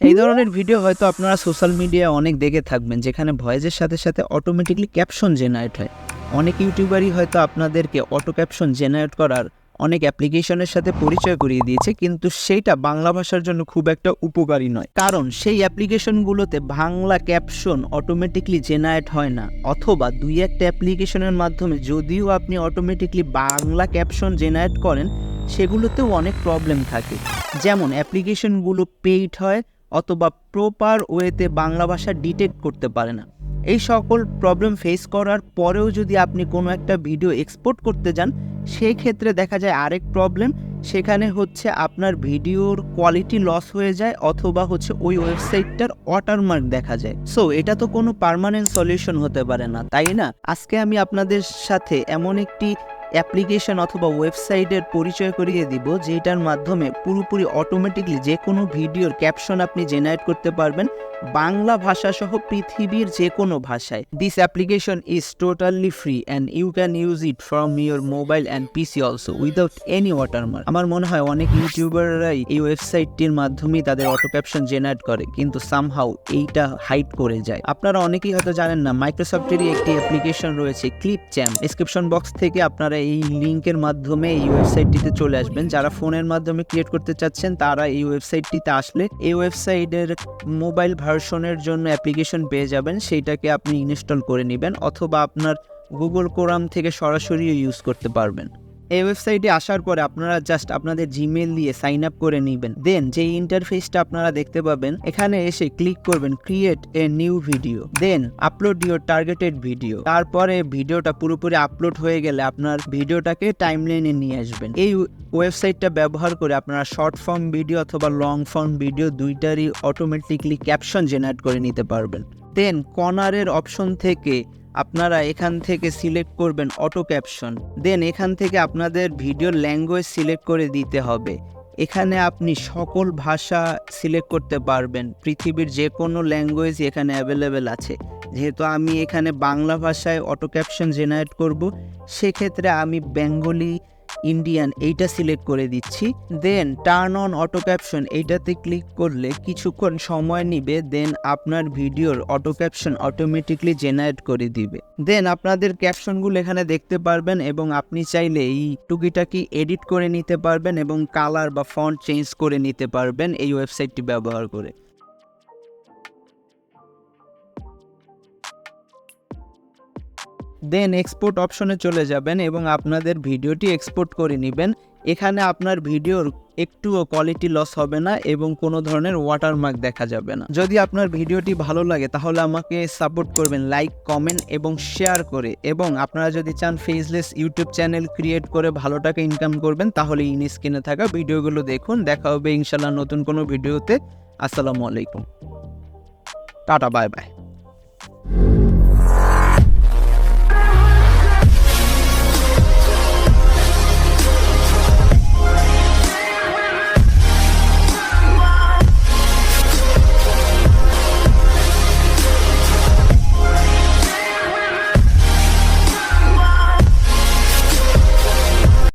এই ধরনের ভিডিও হয়তো আপনারা সোশ্যাল মিডিয়ায় অনেক দেখে থাকবেন, যেখানে ভয়েসের সাথে সাথে অটোমেটিকলি ক্যাপশন জেনারেট হয়। অনেক ইউটিউবারই হয়তো আপনাদেরকে অটো ক্যাপশন জেনারেট করার অনেক অ্যাপ্লিকেশনের সাথে পরিচয় করিয়ে দিয়েছে, কিন্তু সেইটা বাংলা ভাষার জন্য খুব একটা উপকারী নয়, কারণ সেই অ্যাপ্লিকেশনগুলোতে বাংলা ক্যাপশন অটোমেটিকলি জেনারেট হয় না, অথবা দুই একটা অ্যাপ্লিকেশনের মাধ্যমে যদিও আপনি অটোমেটিকলি বাংলা ক্যাপশন জেনারেট করেন, সেগুলোতেও অনেক প্রবলেম থাকে। যেমন অ্যাপ্লিকেশনগুলো পেইড হয় অথবা প্রপার ওয়েতে বাংলা ভাষা ডিটেক্ট করতে পারে না। এই সকল প্রবলেম ফেস করার পরেও যদি আপনি কোনো একটা ভিডিও এক্সপোর্ট করতে যান, সেই ক্ষেত্রে দেখা যায় আরেক প্রবলেম, সেখানে হচ্ছে আপনার ভিডিওর কোয়ালিটি লস হয়ে যায়, অথবা হচ্ছে ওই ওয়েবসাইটটার ওয়াটারমার্ক দেখা যায়। সো এটা তো কোনো পার্মানেন্ট সলিউশন হতে পারে না, তাই না? আজকে আমি আপনাদের সাথে এমন একটি অ্যাপ্লিকেশন অথবা ওয়েবসাইটের পরিচয় করিয়ে দিব, যেটার মাধ্যমে পুরোপুরি অটোমেটিকলি যে কোনো ভিডিওর ক্যাপশন আপনি জেনারেট করতে পারবেন বাংলা ভাষা সহ পৃথিবীর যে কোনো ভাষায়। This application is totally free and you can use it from your mobile and PC also without any watermark. আমার মনে হয় অনেক ইউটিউবাররাই এই ওয়েবসাইটটির মাধ্যমেই তাদের অটো ক্যাপশন জেনারেট করে, কিন্তু সামহাউ এইটা হাইড করে যায়। আপনারা অনেকেই হয়তো জানেন না, মাইক্রোসফটেরই একটি অ্যাপ্লিকেশন রয়েছে ক্লিপচ্যাম্প। ডেসক্রিপশন বক্স থেকে আপনারা এই লিঙ্কের মাধ্যমে এই ওয়েবসাইটটিতে চলে আসবেন। যারা ফোনের মাধ্যমে ক্রিয়েট করতে চাচ্ছেন তারা এই ওয়েবসাইটটিতে আসলে এই ওয়েবসাইটের মোবাইল ভার্সনের জন্য অ্যাপ্লিকেশন পেয়ে যাবেন, সেইটাকে আপনি ইনস্টল করে নেবেন, অথবা আপনার গুগল ক্রোম থেকে সরাসরি ইউজ করতে পারবেন। এই ওয়েবসাইটে আসার পরে আপনারা জাস্ট আপনাদের জিমেল দিয়ে সাইন আপ করে নেবেন। দেন যে ইন্টারফেসটা আপনারা দেখতে পাবেন, এখানে এসে ক্লিক করবেন create a new video, then upload your targeted video. তারপরে ভিডিওটা পুরোপুরি আপলোড হয়ে গেলে আপনার ভিডিওটাকে টাইমলাইনে নিয়ে আসবেন। এই ওয়েবসাইটটা ব্যবহার করে আপনারা শর্ট ফর্ম ভিডিও অথবা লং ফর্ম ভিডিও দুইটারই অটোমেটিকলি ক্যাপশন জেনারেট করে নিতে পারবেন। দেন কর্নারের অপশন থেকে আপনারা এখান থেকে সিলেক্ট করবেন অটো ক্যাপশন। দেন এখান থেকে আপনাদের ভিডিও ল্যাঙ্গুয়েজ সিলেক্ট করে দিতে হবে। এখানে আপনি সকল ভাষা সিলেক্ট করতে পারবেন, পৃথিবীর যে কোনো ল্যাঙ্গুয়েজ এখানে অ্যাভেলেবেল আছে। যেহেতু আমি এখানে বাংলা ভাষায় অটো ক্যাপশন জেনারেট করব, সেক্ষেত্রে আমি বেঙ্গলি ইন্ডিয়ান এইটা সিলেক্ট করে দিচ্ছি। Then turn on auto caption এইটাতে ক্লিক করলে কিছুক্ষণ সময় নিবে, দেন আপনার ভিডিওর অটো ক্যাপশন অটোমেটিকলি জেনারেট করে দিবে। দেন আপনাদের ক্যাপশনগুলো এখানে দেখতে পারবেন, এবং আপনি চাইলে এই টুকিটাকি এডিট করে নিতে পারবেন এবং কালার বা ফন্ট চেঞ্জ করে নিতে পারবেন এই ওয়েবসাইটটি ব্যবহার করে। দেন এক্সপোর্ট অপশনে চলে যাবেন এবং আপনাদের ভিডিওটি এক্সপোর্ট করে নেবেন। এখানে আপনার ভিডিওর একটুও কোয়ালিটি লস হবে না এবং কোনো ধরনের ওয়াটারমার্ক দেখা যাবে না। যদি আপনার ভিডিওটি ভালো লাগে তাহলে আমাকে সাপোর্ট করবেন লাইক, কমেন্ট এবং শেয়ার করে, এবং আপনারা যদি চান ফেসলেস ইউটিউব চ্যানেল ক্রিয়েট করে ভালো টাকা ইনকাম করবেন তাহলে স্ক্রিনে থাকা ভিডিওগুলো দেখুন। দেখা হবে ইনশাল্লাহ নতুন কোনো ভিডিওতে। আসসালামু আলাইকুম, টাটা, বাই বাই।